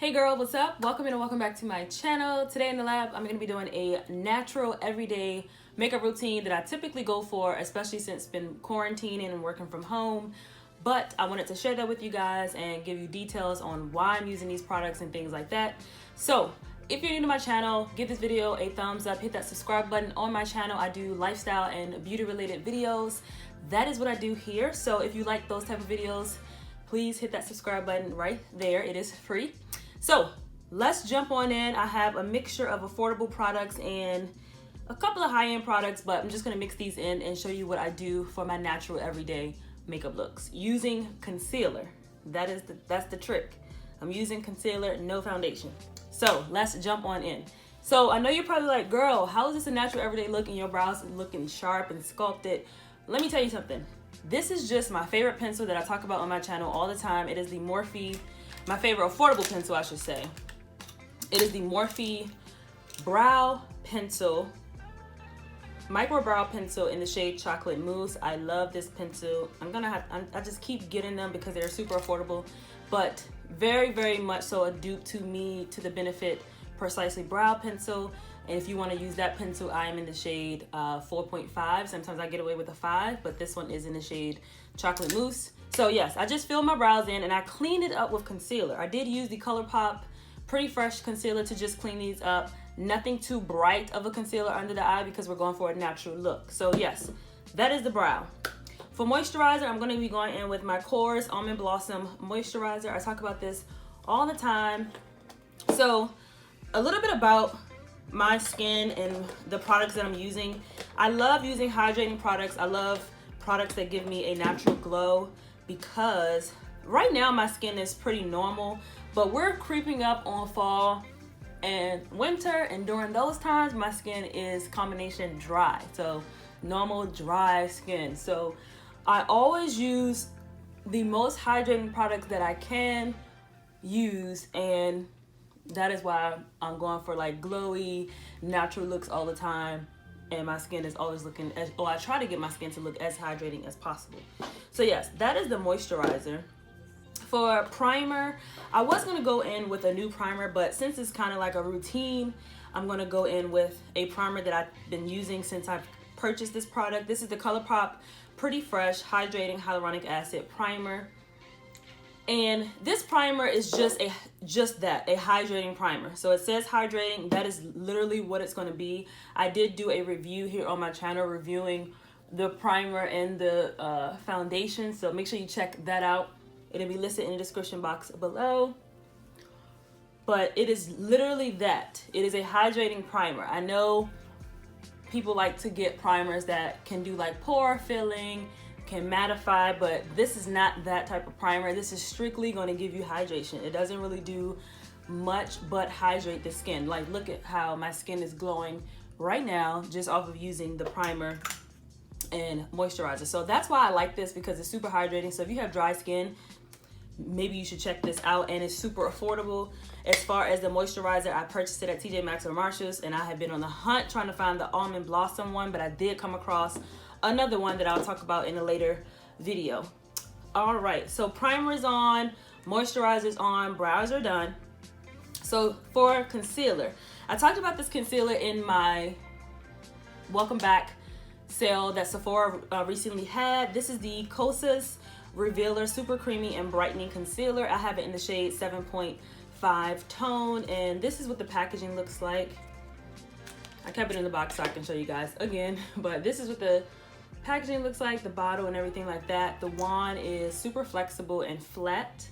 Hey girl, what's up? Welcome in and welcome back to my channel. Today in the lab, I'm going to be doing a natural everyday makeup routine that I typically go for, especially since been quarantining and working from home. But I wanted to share that with you guys and give you details on why I'm using these products and things like that. So if you're new to my channel, give this video a thumbs up, hit that subscribe button. On my channel, I do lifestyle and beauty related videos. That is what I do here. So if you like those type of videos, please hit that subscribe button right there. It is free. So let's jump on in. I have a mixture of affordable products and a couple of high-end products, but I'm just gonna mix these in and show you what I do for my natural everyday makeup looks. Using concealer, that's the trick. I'm using concealer, no foundation. So let's jump on in. So I know you're probably like, girl, how is this a natural everyday look and your brows looking sharp and sculpted? Let me tell you something. This is just my favorite pencil that I talk about on my channel all the time. It is the Morphe, my favorite affordable pencil, I should say. It is the Morphe Brow Pencil, Micro Brow Pencil in the shade Chocolate Mousse. I love this pencil. I just keep getting them because they're super affordable, but very, very much so a dupe to me, to the Benefit Precisely Brow Pencil. And if you want to use that pencil, I am in the shade 4.5. Sometimes I get away with a 5, but this one is in the shade Chocolate Mousse. So yes, I just filled my brows in and I cleaned it up with concealer. I did use the Colourpop Pretty Fresh concealer to just clean these up. Nothing too bright of a concealer under the eye because we're going for a natural look. So yes, that is the brow. For moisturizer, I'm going to be going in with my Korres Almond Blossom Moisturizer. I talk about this all the time. So a little bit about my skin and the products that I'm using. I love using hydrating products. I love products that give me a natural glow because right now my skin is pretty normal, but we're creeping up on fall and winter, and during those times my skin is combination dry, so normal dry skin. So I always use the most hydrating products that I can use, and that is why I'm going for like glowy natural looks all the time, and my skin is always looking as, or I try to get my skin to look as hydrating as possible. So yes, that is the moisturizer. For primer, I was going to go in with a new primer, but since it's kind of like a routine, I'm going to go in with a primer that I've been using since I've purchased this product. This is the Colourpop Pretty Fresh Hydrating Hyaluronic Acid Primer. And this primer is just a hydrating primer. So it says hydrating. That is literally what it's going to be. I did do a review here on my channel reviewing the primer and the foundation, so make sure you check that out. It'll be listed in the description box below. But it is literally that. It is a hydrating primer. I know people like to get primers that can do like pore filling, can mattify, but this is not that type of primer. This is strictly going to give you hydration. It doesn't really do much but hydrate the skin. Like, look at how my skin is glowing right now just off of using the primer and moisturizer. So that's why I like this, because it's super hydrating. So if you have dry skin, maybe you should check this out, and it's super affordable. As far as the moisturizer, I purchased it at TJ Maxx or Marshalls, and I have been on the hunt trying to find the Almond Blossom one, but I did come across another one that I'll talk about in a later video. All right, so primer is on, moisturizer's on, brows are done. So for concealer, I talked about this concealer in my welcome back sale that Sephora recently had. This is the Kosas Revealer Super Creamy and Brightening Concealer. I have it in the shade 7.5 tone, and this is what the packaging looks like. I kept it in the box so I can show you guys again, but this is what the packaging looks like, the bottle and everything like that. The wand is super flexible and flat,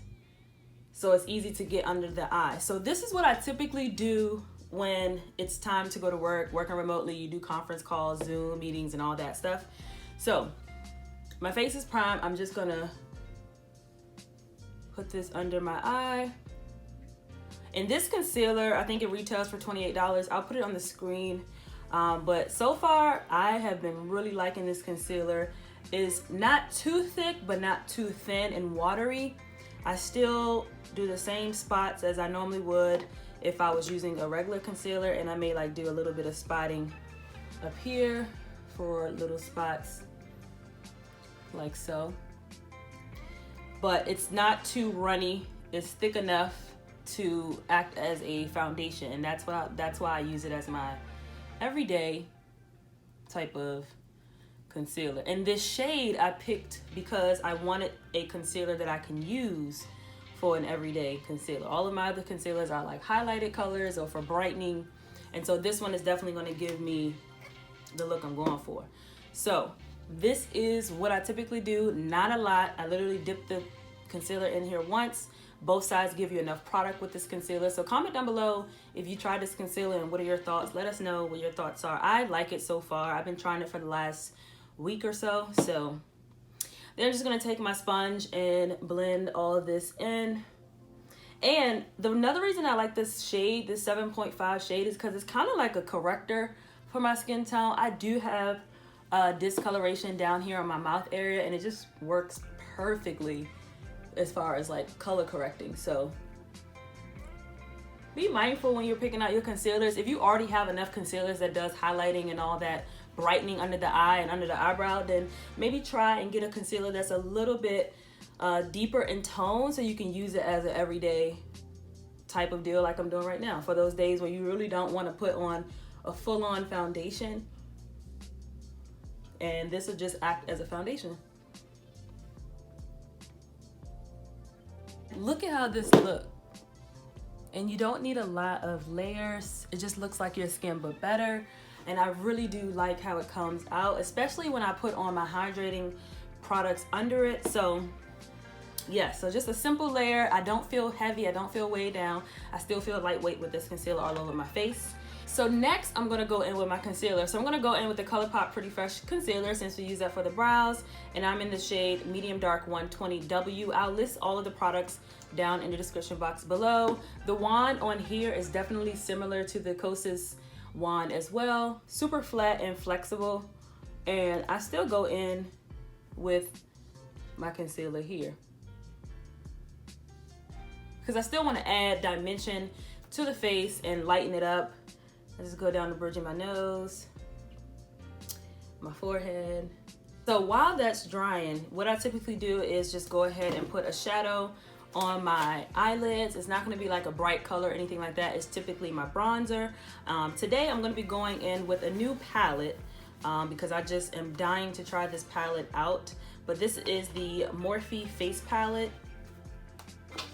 so it's easy to get under the eye. So this is what I typically do when it's time to go to work, working remotely. You do conference calls, Zoom meetings, and all that stuff. So my face is primed. I'm just gonna put this under my eye. And this concealer, I think it retails for $28. I'll put it on the screen. But so far, I have been really liking this concealer. It's not too thick, but not too thin and watery. I still do the same spots as I normally would if I was using a regular concealer, and I may like do a little bit of spotting up here for little spots like so. But it's not too runny. It's thick enough to act as a foundation, and that's why I use it as my everyday type of concealer. And this shade I picked because I wanted a concealer that I can use for an everyday concealer. All of my other concealers are like highlighted colors or for brightening, and so this one is definitely going to give me the look I'm going for. So this is what I typically do, not a lot. I literally dip the concealer in here once. Both sides give you enough product with this concealer. So comment down below if you tried this concealer and what are your thoughts. Let us know what your thoughts are. I like it so far. I've been trying it for the last week or so. So then I'm just gonna take my sponge and blend all of this in. And another reason I like this shade, this 7.5 shade, is because it's kind of like a corrector for my skin tone. I do have discoloration down here on my mouth area, and it just works perfectly as far as like color correcting. So be mindful when you're picking out your concealers. If you already have enough concealers that does highlighting and all that brightening under the eye and under the eyebrow, then maybe try and get a concealer that's a little bit deeper in tone, so you can use it as an everyday type of deal like I'm doing right now, for those days where you really don't want to put on a full-on foundation, and this will just act as a foundation. Look at how this looks. And you don't need a lot of layers. It just looks like your skin, but better. And I really do like how it comes out, especially when I put on my hydrating products under it. So yeah, so just a simple layer. I don't feel heavy, I don't feel weighed down. I still feel lightweight with this concealer all over my face. So next, I'm gonna go in with my concealer. So I'm gonna go in with the Colourpop Pretty Fresh Concealer, since we use that for the brows. And I'm in the shade Medium Dark 120W. I'll list all of the products down in the description box below. The wand on here is definitely similar to the Kosas wand as well. Super flat and flexible. And I still go in with my concealer here, because I still want to add dimension to the face and lighten it up. I just go down the bridge of my nose, my forehead. So while that's drying, what I typically do is just go ahead and put a shadow on my eyelids. It's not going to be like a bright color or anything like that. It's typically my bronzer. Today I'm going to be going in with a new palette because I just am dying to try this palette out. But this is the Morphe face palette.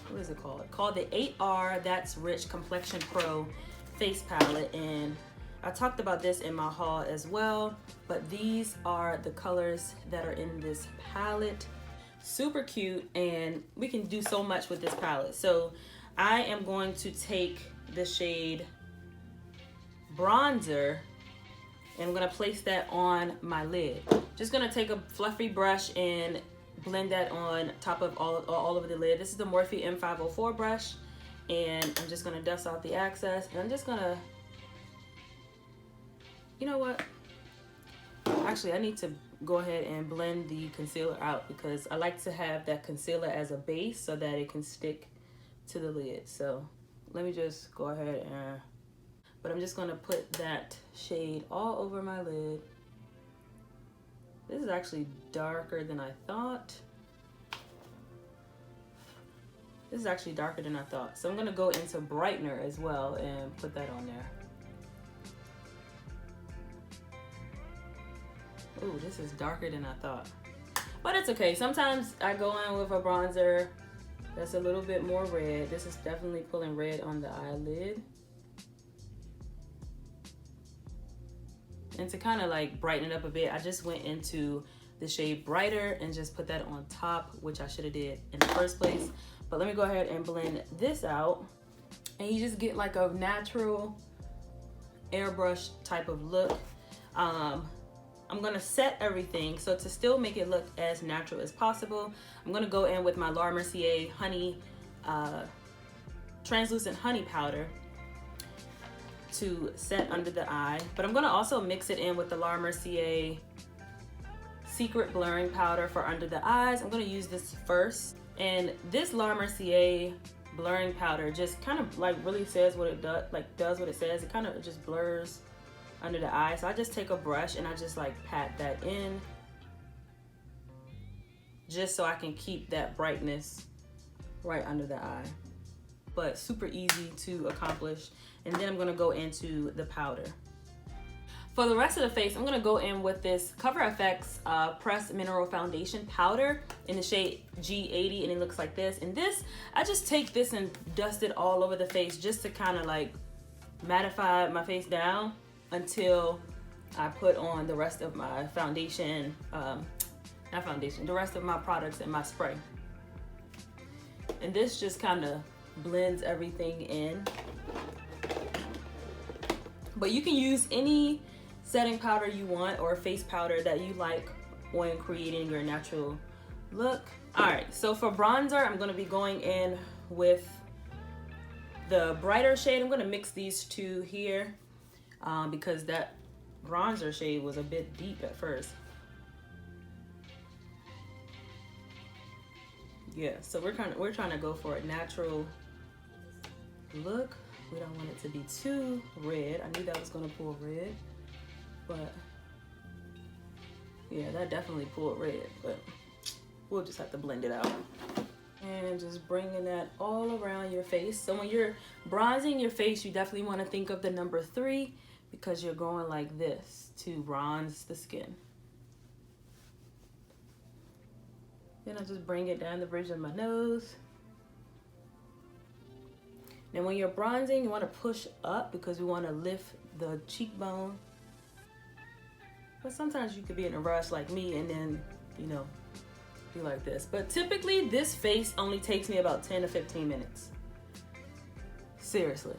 What is it called? Called the 8R That's Rich Complexion Pro face palette, and I talked about this in my haul as well, but these are the colors that are in this palette. Super cute, and we can do so much with this palette. So I am going to take the shade Bronzer, and I'm gonna place that on my lid. Just gonna take a fluffy brush and blend that on top of all over the lid. This is the Morphe M504 brush, and I'm just gonna dust off the excess, and I'm just gonna, you know what? Actually, I need to go ahead and blend the concealer out, because I like to have that concealer as a base so that it can stick to the lid. So let me just go ahead and, but I'm just gonna put that shade all over my lid. This is actually darker than I thought. This is actually darker than I thought. So I'm gonna go into brightener as well and put that on there. Ooh, this is darker than I thought. But it's okay. Sometimes I go in with a bronzer that's a little bit more red. This is definitely pulling red on the eyelid. And to kind of like brighten it up a bit, I just went into the shade Brighter and just put that on top, which I should have did in the first place. But let me go ahead and blend this out. And you just get like a natural airbrush type of look. I'm gonna set everything, so to still make it look as natural as possible, I'm gonna go in with my La Mercier honey, translucent honey powder to set under the eye. But I'm gonna also mix it in with the La Mercier secret blurring powder for under the eyes. I'm gonna use this first. And this La Mercier blurring powder just kind of like really says what it does, like does what it says. It kind of just blurs under the eye. So I just take a brush and I just like pat that in, just so I can keep that brightness right under the eye. but super easy to accomplish. And then I'm gonna go into the powder. For the rest of the face, I'm gonna go in with this Cover FX Pressed Mineral Foundation Powder in the shade G80, and it looks like this. And this, I just take this and dust it all over the face just to kind of like mattify my face down until I put on the rest of my foundation, not foundation, the rest of my products in my spray. And this just kind of blends everything in. But you can use any setting powder you want or face powder that you like when creating your natural look. All right, so for bronzer, I'm gonna be going in with the brighter shade. I'm gonna mix these two here because that bronzer shade was a bit deep at first. Yeah, so we're trying to go for a natural look. We don't want it to be too red. I knew that was gonna pull red, but yeah, that definitely pulled red, but we'll just have to blend it out. And just bringing that all around your face. So when you're bronzing your face, you definitely want to think of the number 3 because you're going like this to bronze the skin. Then I'll just bring it down the bridge of my nose. Now when you're bronzing, you want to push up because we want to lift the cheekbone. But sometimes you could be in a rush like me and then, you know, do like this. But typically this face only takes me about 10 to 15 minutes. Seriously.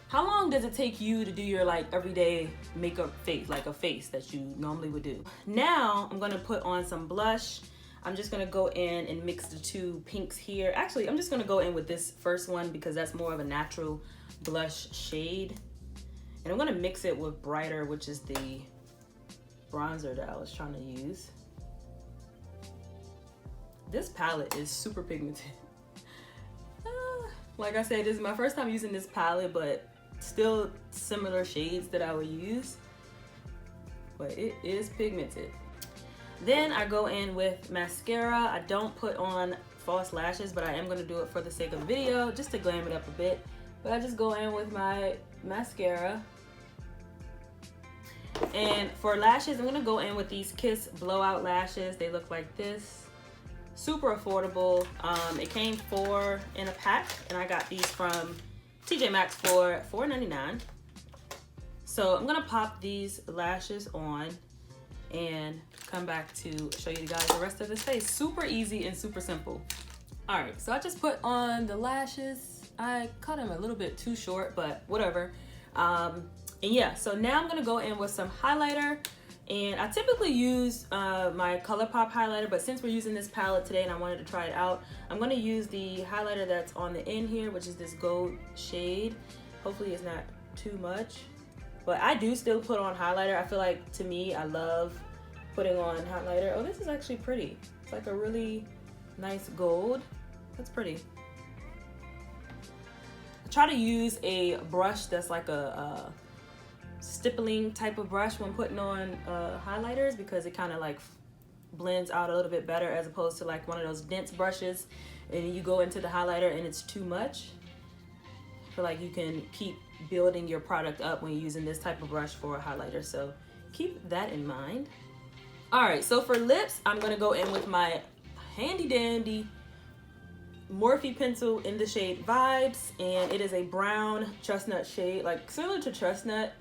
How long does it take you to do your like everyday makeup face, like a face that you normally would do? Now I'm gonna put on some blush. I'm just gonna go in and mix the two pinks here. Actually, I'm just gonna go in with this first one because that's more of a natural blush shade. And I'm gonna mix it with Brighter, which is the bronzer that I was trying to use. This palette is super pigmented. Like I said, this is my first time using this palette, but still similar shades that I would use. But it is pigmented. Then I go in with mascara. I don't put on false lashes, but I am gonna do it for the sake of video, just to glam it up a bit. But I just go in with my mascara. And for lashes, I'm gonna go in with these Kiss Blowout lashes. They look like this. Super affordable. It came 4 in a pack, and I got these from TJ Maxx for $4.99. So I'm gonna pop these lashes on and come back to show you guys the rest of this face. Super easy and super simple. All right, so I just put on the lashes. I cut them a little bit too short, but whatever. And yeah, so now I'm gonna go in with some highlighter. And I typically use my Colourpop highlighter, but since we're using this palette today and I wanted to try it out, I'm gonna use the highlighter that's on the end here, which is this gold shade. Hopefully it's not too much. But I do still put on highlighter. I feel like, to me, I love putting on highlighter. Oh, this is actually pretty. It's like a really nice gold. That's pretty. I try to use a brush that's like a stippling type of brush when putting on highlighters, because it kind of like blends out a little bit better as opposed to like one of those dense brushes and you go into the highlighter and it's too much. I feel like you can keep building your product up when you're using this type of brush for a highlighter, so keep that in mind. All right, so for lips, I'm gonna go in with my handy dandy Morphe pencil in the shade Vibes, and it is a brown chestnut shade, like similar to chestnut.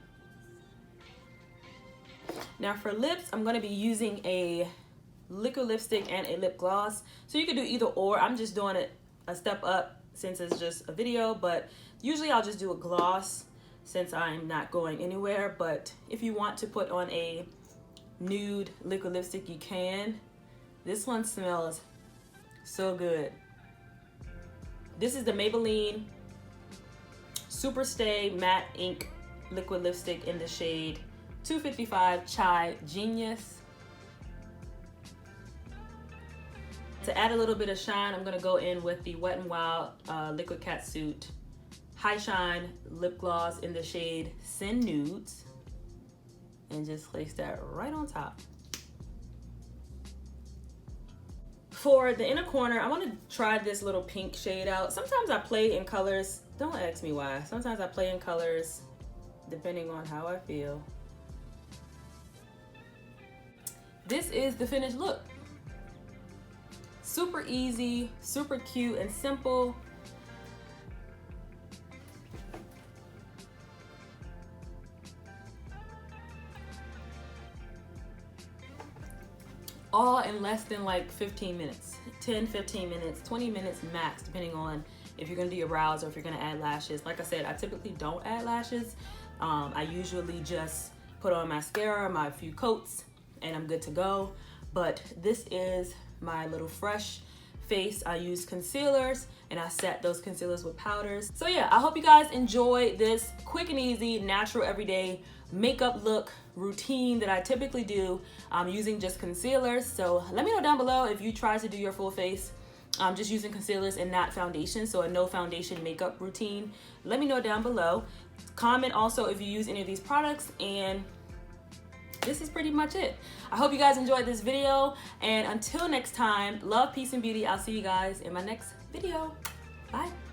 Now for lips, I'm gonna be using a liquid lipstick and a lip gloss. So you could do either or. I'm just doing it a step up since it's just a video, but usually I'll just do a gloss since I'm not going anywhere. But if you want to put on a nude liquid lipstick, you can. This one smells so good. This is the Maybelline Super Stay Matte Ink Liquid Lipstick in the shade 255 Chai Genius. To add a little bit of shine, I'm gonna go in with the Wet n Wild Liquid Catsuit High Shine Lip Gloss in the shade Sin Nudes, and just place that right on top. For the inner corner, I want to try this little pink shade out. Sometimes I play in colors. Don't ask me why. Sometimes I play in colors depending on how I feel. This is the finished look. Super easy, super cute and simple. All in less than like 15 minutes, 10, 15 minutes, 20 minutes max, depending on if you're gonna do your brows or if you're gonna add lashes. Like I said, I typically don't add lashes. I usually just put on mascara, my few coats, and I'm good to go. But this is my little fresh face. I use concealers and I set those concealers with powders. So yeah, I hope you guys enjoy this quick and easy, natural, everyday makeup look routine that I typically do using just concealers. So let me know down below if you try to do your full face just using concealers and not foundation, so a no foundation makeup routine. Let me know down below. Comment also if you use any of these products, and this is pretty much it. I hope you guys enjoyed this video, and until next time, love, peace, and beauty. I'll see you guys in my next video. Bye.